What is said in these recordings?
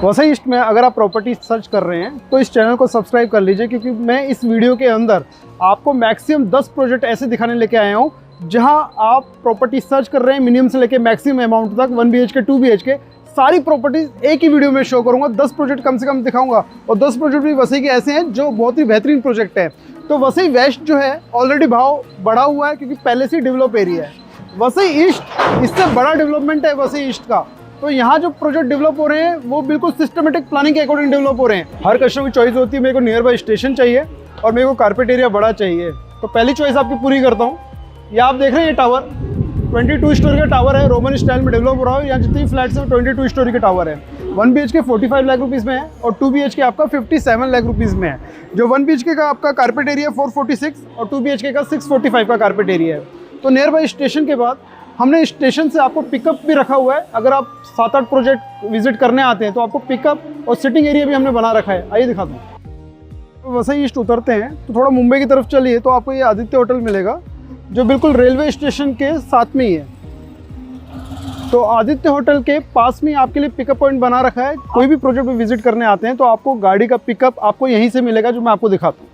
Vasai east में अगर आप प्रॉपर्टी सर्च कर रहे हैं तो इस चैनल को सब्सक्राइब कर लीजिए, क्योंकि मैं इस वीडियो के अंदर आपको मैक्सिमम 10 प्रोजेक्ट ऐसे दिखाने लेके आया हूँ जहां आप प्रॉपर्टी सर्च कर रहे हैं मिनिमम से लेके मैक्सिमम अमाउंट तक 1 BHK 2 BHK सारी प्रॉपर्टीज एक ही वीडियो में शो करूंगा। 10 प्रोजेक्ट कम से कम दिखाऊंगा और 10 प्रोजेक्ट भी वसई के ऐसे हैं जो बहुत ही बेहतरीन प्रोजेक्ट है। तो वसई वेस्ट जो है ऑलरेडी भाव बढ़ा हुआ है क्योंकि पहले से डेवलप एरिया है। वसई ईस्ट इससे बड़ा डेवलपमेंट है वसई ईस्ट का। तो यहाँ जो प्रोजेक्ट डेवलप हो रहे हैं वो बिल्कुल सिस्टमेटिक प्लानिंग के अकॉर्डिंग डेवलप हो रहे हैं। हर कस्टमर की चॉइस होती है, मेरे को नियर बाय स्टेशन चाहिए और मेरे को कारपेट एरिया बड़ा चाहिए। तो पहली चॉइस आपकी पूरी करता हूँ। ये आप देख रहे हैं ये टावर 22 स्टोरी का टावर है, रोमन स्टाइल में डेवलप हो रहा है। यहाँ जितनी फ्लैट्स है 22 स्टोरी के टावर है। 1 BHK 45 लाख रुपीज़ में है और 2 BHK आपका 57 लाख रुपीज़ में है। जो 1 BHK का आपका कारपेट एरिया 446 और 2 BHK का 645 का कारपेट एरिया है। तो नियर बाय स्टेशन के बाद हमने स्टेशन से आपको पिकअप भी रखा हुआ है। अगर आप 7-8 प्रोजेक्ट विजिट करने आते हैं तो आपको पिकअप और सिटिंग एरिया भी हमने बना रखा है। आइए दिखाता हूँ। तो वसई ईस्ट उतरते हैं तो थोड़ा मुंबई की तरफ चलिए तो आपको ये आदित्य होटल मिलेगा जो बिल्कुल रेलवे स्टेशन के साथ में ही है। तो आदित्य होटल के पास में आपके लिए पिकअप पॉइंट बना रखा है। कोई भी प्रोजेक्ट में विजिट करने आते हैं तो आपको गाड़ी का पिकअप आपको यहीं से मिलेगा, जो मैं आपको दिखाता हूँ।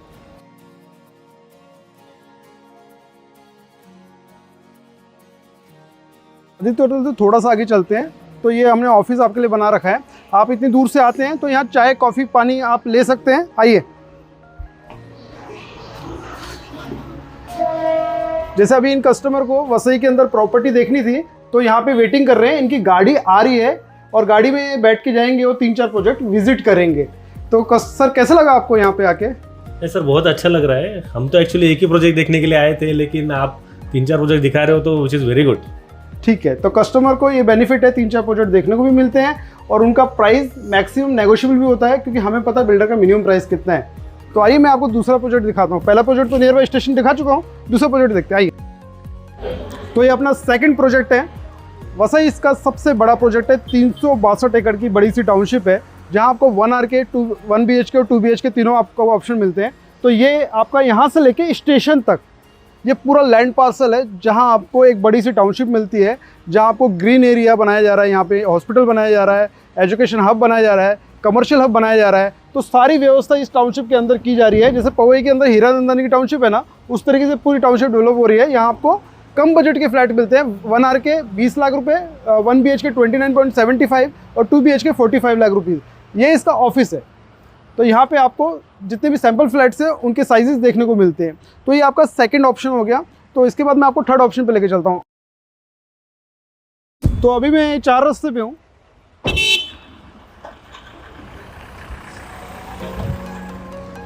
आदित्य होटल से थोड़ा सा आगे चलते हैं तो ये हमने ऑफिस आपके लिए बना रखा है। आप इतनी दूर से आते हैं तो यहाँ चाय कॉफ़ी पानी आप ले सकते हैं। आइए, जैसे अभी इन कस्टमर को वसई के अंदर प्रॉपर्टी देखनी थी तो यहाँ पे वेटिंग कर रहे हैं। इनकी गाड़ी आ रही है और गाड़ी में बैठ के जाएंगे वो 3-4 प्रोजेक्ट विजिट करेंगे। तो सर कैसा लगा आपको यहाँ पे आके? सर बहुत अच्छा लग रहा है। हम तो एक्चुअली एक ही प्रोजेक्ट देखने के लिए आए थे, लेकिन आप 3-4 प्रोजेक्ट दिखा रहे हो तो विच इज़ वेरी गुड। ठीक है, तो कस्टमर को ये बेनिफिट है, 3-4 प्रोजेक्ट देखने को भी मिलते हैं और उनका प्राइस मैक्सिमम नेगोशिएबल भी होता है क्योंकि हमें पता है बिल्डर का मिनिमम प्राइस कितना है। तो आइए मैं आपको दूसरा प्रोजेक्ट दिखाता हूँ। पहला प्रोजेक्ट तो नियर बाय स्टेशन दिखा चुका हूँ, दूसरा प्रोजेक्ट देखते हैं। आइए, तो ये अपना सेकंड प्रोजेक्ट है। वसई इसका सबसे बड़ा प्रोजेक्ट है। 362 एकड़ की बड़ी सी टाउनशिप है जहाँ आपको 1 RK 1 BHK और 2 BHK तीनों आपको ऑप्शन मिलते हैं। तो ये आपका यहाँ से लेके स्टेशन तक ये पूरा लैंड पार्सल है जहाँ आपको एक बड़ी सी टाउनशिप मिलती है, जहाँ आपको ग्रीन एरिया बनाया जा रहा है, यहाँ पे हॉस्पिटल बनाया जा रहा है, एजुकेशन हब बनाया जा रहा है, कमर्शियल हब बनाया जा रहा है। तो सारी व्यवस्था इस टाउनशिप के अंदर की जा रही है। जैसे पवई के अंदर हीरा नंदानी की टाउनशिप है ना, उस तरीके से पूरी टाउनशिप डेवलप हो रही है। यहाँ आपको कम बजट के फ्लैट मिलते हैं। 1 RK 20 लाख रुपए, 1 BHK 29.75 और 2 BHK 45 लाख रुपीज़। ये इसका ऑफिस है। तो यहाँ पे आपको जितने भी सैम्पल फ्लैट्स हैं उनके साइजेस देखने को मिलते हैं। तो ये आपका सेकंड ऑप्शन हो गया। तो इसके बाद मैं आपको थर्ड ऑप्शन पे लेके चलता हूँ। तो अभी मैं 4 रास्ते पे हूँ।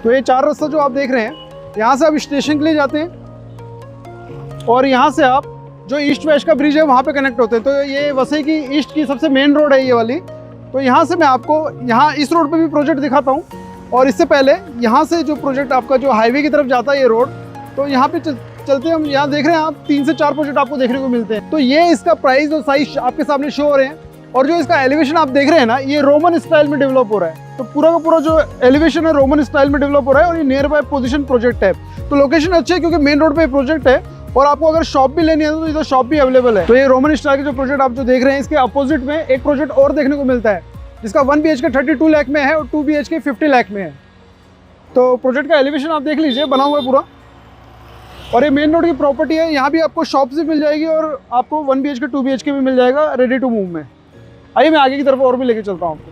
तो ये 4 रास्ता जो आप देख रहे हैं, यहाँ से आप स्टेशन के लिए जाते हैं और यहाँ से आप जो ईस्ट वेस्ट का ब्रिज है वहाँ पे कनेक्ट होते हैं। तो ये वसई की ईस्ट की सबसे मेन रोड है ये वाली। तो यहाँ से मैं आपको यहाँ इस रोड पे भी प्रोजेक्ट दिखाता हूँ और इससे पहले यहाँ से जो प्रोजेक्ट आपका जो हाईवे की तरफ जाता है ये रोड, तो यहाँ पे चलते हैं हम। यहाँ देख रहे हैं आप 3 से 4 प्रोजेक्ट आपको देखने को मिलते हैं। तो ये इसका प्राइस और साइज आपके सामने शो हो रहे हैं और जो इसका एलिवेशन आप देख रहे हैं ना, ये रोमन स्टाइल में डेवलप हो रहा है। तो पूरा का पूरा जो एलिवेशन है रोमन स्टाइल में डेवलप हो रहा है और ये नियर बाय पोजिशन प्रोजेक्ट है। तो लोकेशन अच्छी है क्योंकि मेन रोड पे प्रोजेक्ट है और आपको अगर शॉप भी लेनी है तो इधर शॉप भी अवेलेबल है। तो ये रोमन स्टाइल के जो प्रोजेक्ट आप जो देख रहे हैं, इसके अपोजिट में एक प्रोजेक्ट और देखने को मिलता है जिसका 1 BHK 32 लाख में है और 2 BHK 50 लाख में है। तो प्रोजेक्ट का एलिवेशन आप देख लीजिए, बना हुआ है पूरा और ये मेन रोड की प्रॉपर्टी है। यहाँ भी आपको शॉप भी मिल जाएगी और आपको 1 BHK 2 BHK भी मिल जाएगा रेडी टू मूव में। आइए मैं आगे की तरफ और भी लेके चलता हूँ आपको।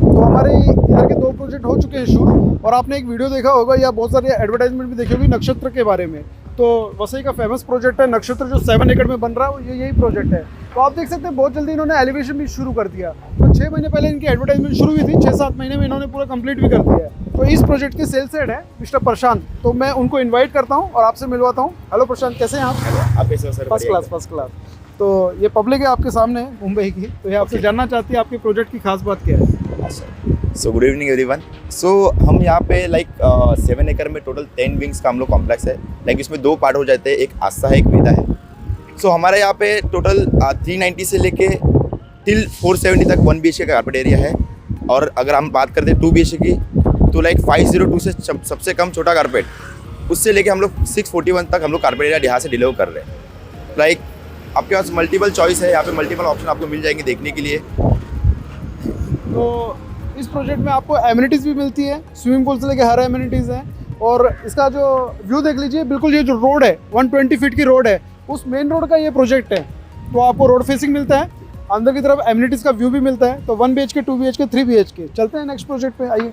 तो हमारे इधर के 2 प्रोजेक्ट हो चुके हैं शूट और आपने एक वीडियो देखा होगा या बहुत सारी एडवर्टाइजमेंट भी देखी होगी नक्षत्र के बारे में। तो वसई का फेमस प्रोजेक्ट है नक्षत्र जो 7 एकड़ में बन रहा है, यही प्रोजेक्ट है। तो आप देख सकते हैं बहुत जल्दी इन्होंने एलिवेशन भी शुरू कर दिया। तो 6 महीने पहले इनकी एडवर्टाइजमेंट शुरू हुई थी, 6-7 महीने में इन्होंने पूरा कंप्लीट भी कर दिया है। तो इस प्रोजेक्ट के सेल्स हेड है मिस्टर प्रशांत, तो मैं उनको इन्वाइट करता हूँ और आपसे मिलवाता हूँ। हेलो प्रशांत, कैसे हैं आप? कैसे हो सर? First class. तो ये पब्लिक है आपके सामने मुंबई की, तो ये आपसे जानना चाहती है आपके प्रोजेक्ट की खास बात क्या है? So good evening everyone. So हम यहाँ पे 7 एकड़ में टोटल 10 विंग्स का हम लोग कॉम्प्लेक्स है। इसमें 2 पार्ट हो जाते हैं, एक आस्था है, एक वेदा है। सो हमारे यहाँ पे टोटल 390 से लेके टिल 470 तक 1 BHK का कारपेट एरिया है। और अगर हम बात करते हैं 2 BHK की तो 502 से सबसे कम छोटा कारपेट, उससे लेके हम लोग 641 तक हम लोग कारपेट एरिया यहाँ से डिलीवर कर रहे हैं। आपके पास मल्टीपल चॉइस है, यहाँ पे मल्टीपल ऑप्शन आपको मिल जाएंगे देखने के लिए। तो इस प्रोजेक्ट में आपको एमिनिटीज़ भी मिलती है, स्विमिंग पूल से लेके हर एमिनिटीज़ हैं। और इसका जो व्यू देख लीजिए, बिल्कुल ये जो रोड है 120 फीट की रोड है, उस मेन रोड का ये प्रोजेक्ट है। तो आपको रोड फेसिंग मिलता है, अंदर की तरफ एमिनिटीज़ का व्यू भी मिलता है। तो 1 BHK 2 BHK 3 BHK। चलते हैं नेक्स्ट प्रोजेक्ट पे, आइए।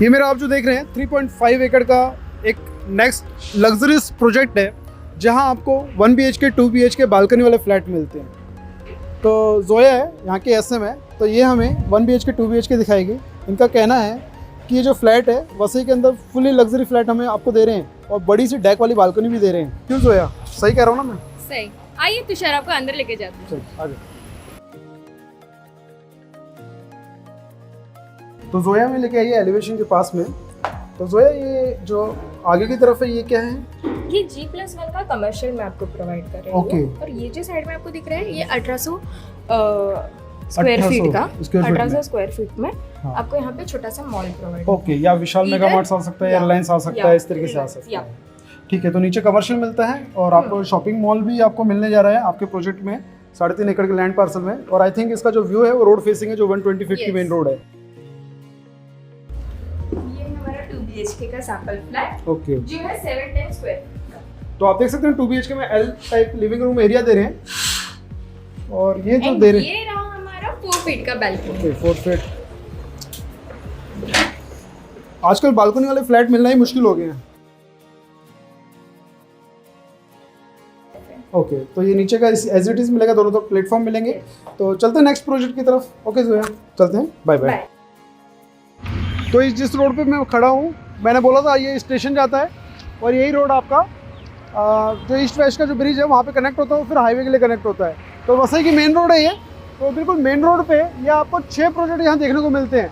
ये मेरा आप जो देख रहे हैं 3.5 एकड़ का एक नेक्स्ट लग्जरियस प्रोजेक्ट है, जहां आपको 1 BHK 2 BHK बालकनी वाले फ्लैट मिलते हैं। तो जोया है यहाँ की SM है, तो ये हमें 1 BHK 2 BHK दिखाएगी। इनका कहना है कि ये जो फ्लैट है वसई के अंदर फुली लग्जरी फ्लैट हमें आपको दे रहे हैं और बड़ी सी डेक वाली बालकनी भी दे रहे हैं। क्यों जोया, सही कह रहा हूँ ना मैं? सही। आइए तुषार, आपको अंदर लेके जाते हैं। चलिए आगे। तो जोया में लेके आइए एलिवेशन के पास में। तो जोया, ये जो आगे की तरफ है ये क्या है? ये G+1 का कमर्शियल मैं आपको प्रोवाइड कर रही Okay. हूँ। और ये जो साइड में आपको दिख रहा है ये 1800 स्क्वायर 1800 फीट का, स्क्वायर फीट में। 1800 स्क्वायर फीट में हाँ। आपको यहाँ पे छोटा सा मॉल प्रोवाइड ओके, या विशाल मेगा मार्ट्स आ सकता है, एयरलाइंस आ सकता है, इस तरीके से आ सकता है। ठीक है, तो नीचे कमर्शियल मिलता है और आपको शॉपिंग मॉल भी आपको मिलने जा रहा है आपके प्रोजेक्ट में 3.5 एकड़ के लैंड पार्सल में। और आई थिंक इसका जो व्यू है वो रोड फेसिंग है, जो 120 फीट की Yes. मेन रोड है। ये हमारा 2 BHK का सैंपल फ्लैट ओके, जो है 710 स्क्वायर फीट का। तो आप देख सकते हैं 2 BHK में L type living room area दे रहे हैं। और ये जो And दे रहे हैं, ये रहा हमारा 4 फीट का बैल्कनी। Okay 4 feet. आजकल बालकनी वाले फ्लैट मिलना ही मुश्किल हो गए हैं। ओके, तो ये नीचे का एज इट इज मिलेगा, दोनों तरफ प्लेटफॉर्म मिलेंगे। तो चलते हैं नेक्स्ट प्रोजेक्ट की तरफ। ओके जोया, चलते हैं, बाय बाय। बाय। तो इस जिस रोड पे मैं खड़ा हूँ, मैंने बोला था ये स्टेशन जाता है और यही रोड आपका जो ईस्ट वेस्ट का जो ब्रिज है वहाँ पे कनेक्ट होता है, फिर हाईवे के लिए कनेक्ट होता है। तो वसई की मेन रोड है ये। तो बिल्कुल मेन रोड पे ये आपको 6 प्रोजेक्ट यहाँ देखने को मिलते हैं।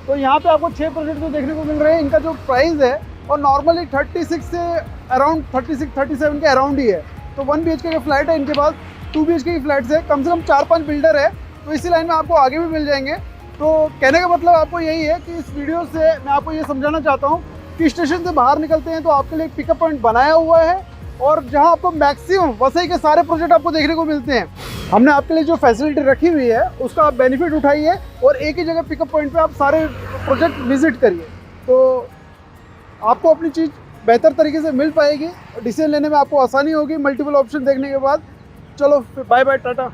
तो यहाँ पे आपको 6 प्रोजेक्ट जो देखने को मिल रहे हैं, इनका जो प्राइस है और नॉर्मली 36 से अराउंड 37 के अराउंड ही है। तो 1 BHK का फ्लैट है, इनके पास 2 BHK की फ्लैट्स है, कम से कम 4-5 बिल्डर है। तो इसी लाइन में आपको आगे भी मिल जाएंगे। तो कहने का मतलब आपको यही है कि इस वीडियो से मैं आपको ये समझाना चाहता हूँ कि स्टेशन से बाहर निकलते हैं तो आपके लिए एक पिकअप पॉइंट बनाया हुआ है और जहाँ आपको मैक्सिमम वसई के सारे प्रोजेक्ट आपको देखने को मिलते हैं। हमने आपके लिए जो फैसिलिटी रखी हुई है उसका आप बेनिफिट उठाइए और एक ही जगह पिकअप पॉइंट पे आप सारे प्रोजेक्ट विजिट करिए, तो आपको अपनी चीज़ बेहतर तरीके से मिल पाएगी और डिसीजन लेने में आपको आसानी होगी मल्टीपल ऑप्शन देखने के बाद। चलो बाय बाय, टाटा।